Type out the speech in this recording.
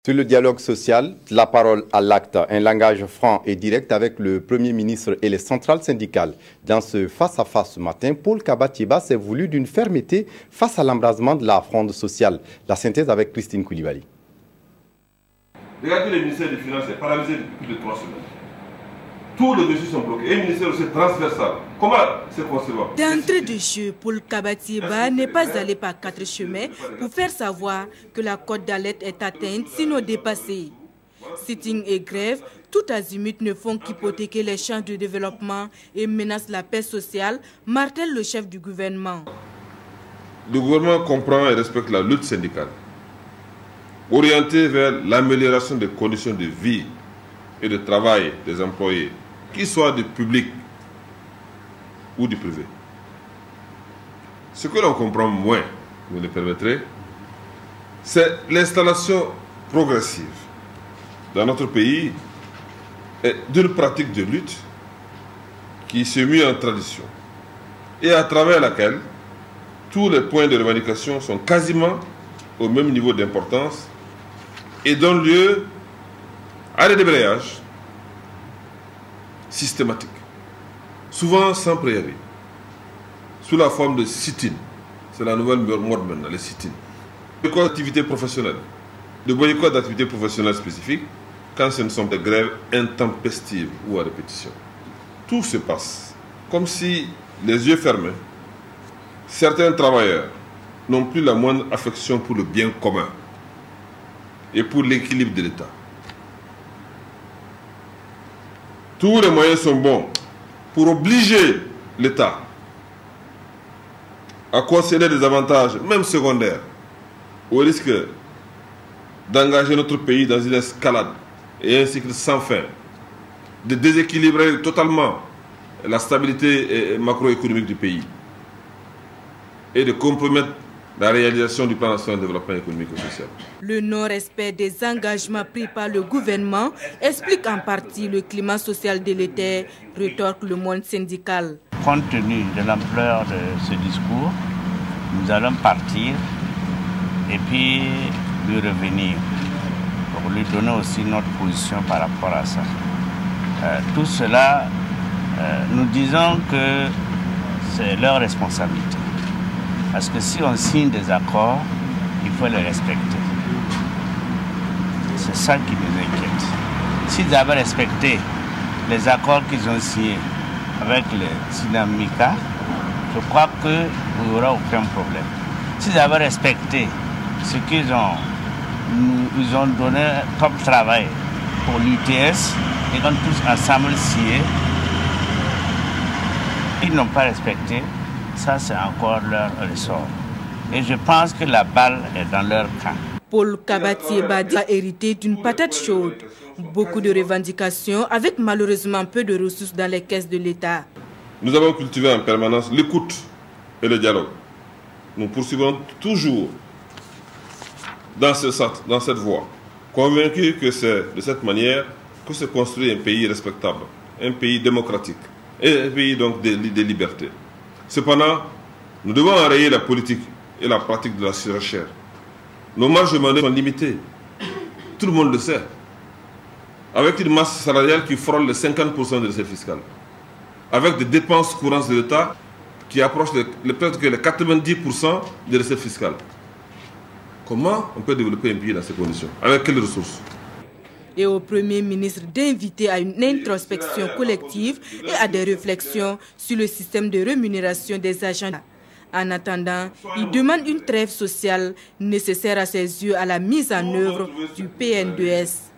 Sur le dialogue social, la parole à l'acte, un langage franc et direct avec le Premier ministre et les centrales syndicales. Dans ce face-à-face ce matin, Paul Kabatieba s'est voulu d'une fermeté face à l'embrasement de la fronde sociale. La synthèse avec Christine Koulibaly. Regardez, le ministère des Finances est paralysé depuis plus de 3 semaines. Tous les dossiers sont bloqués. Et le ministère aussi transversal. Comment c'est concevable? D'entrée de jeu, Paul Kabatieba n'est pas allé par 4 chemins pour faire savoir que la cote d'alerte est atteinte, sinon dépassée. Sitting et grève, tout azimut ne font qu'hypothéquer les chances de développement et menacent la paix sociale, martèle le chef du gouvernement. Le gouvernement comprend et respecte la lutte syndicale, orientée vers l'amélioration des conditions de vie et de travail des employés, qu'ils soient du public ou du privé. Ce que l'on comprend moins, vous me le permettrez, c'est l'installation progressive dans notre pays d'une pratique de lutte qui s'est mise en tradition et à travers laquelle tous les points de revendication sont quasiment au même niveau d'importance et donnent lieu à des débrayages systématiques, souvent sans préavis, sous la forme de sit-in. C'est la nouvelle mode maintenant, les sit-in. De boycott d'activités professionnelles, de boycott d'activités professionnelles spécifiques, quand ce ne sont des grèves intempestives ou à répétition. Tout se passe comme si, les yeux fermés, certains travailleurs n'ont plus la moindre affection pour le bien commun et pour l'équilibre de l'État. Tous les moyens sont bons pour obliger l'État à concéder des avantages, même secondaires, au risque d'engager notre pays dans une escalade et un cycle sans fin, de déséquilibrer totalement la stabilité macroéconomique du pays et de compromettre la réalisation du plan national de développement économique et social. Le non-respect des engagements pris par le gouvernement explique en partie le climat social délétère, rétorque le monde syndical. Compte tenu de l'ampleur de ce discours, nous allons partir et puis lui revenir pour lui donner aussi notre position par rapport à ça. Tout cela, nous disons que c'est leur responsabilité. Parce que si on signe des accords, il faut les respecter. C'est ça qui nous inquiète. S'ils avaient respecté les accords qu'ils ont signés avec les Sinamika, je crois qu'il n'y aura aucun problème. S'ils avaient respecté ce qu'ils ont donné comme travail pour l'UTS et qu'on tous ensemble signé, ils n'ont pas respecté. Ça, c'est encore leur ressort. Et je pense que la balle est dans leur camp. Paul Kabatieba a hérité d'une patate chaude. Beaucoup de revendications avec malheureusement peu de ressources dans les caisses de l'État. Nous avons cultivé en permanence l'écoute et le dialogue. Nous poursuivons toujours dans cette voie, convaincus que c'est de cette manière que se construit un pays respectable, un pays démocratique et un pays donc de liberté. Cependant, nous devons enrayer la politique et la pratique de la surenchère. Nos marges de manœuvre sont limitées. Tout le monde le sait. Avec une masse salariale qui frôle les 50% de recettes fiscales. Avec des dépenses courantes de l'État qui approchent peut-être que les 90% des recettes fiscales. Comment on peut développer un pays dans ces conditions? Avec quelles ressources? Et au Premier ministre d'inviter à une introspection collective et à des réflexions sur le système de rémunération des agents. En attendant, il demande une trêve sociale nécessaire à ses yeux à la mise en œuvre du PN2S.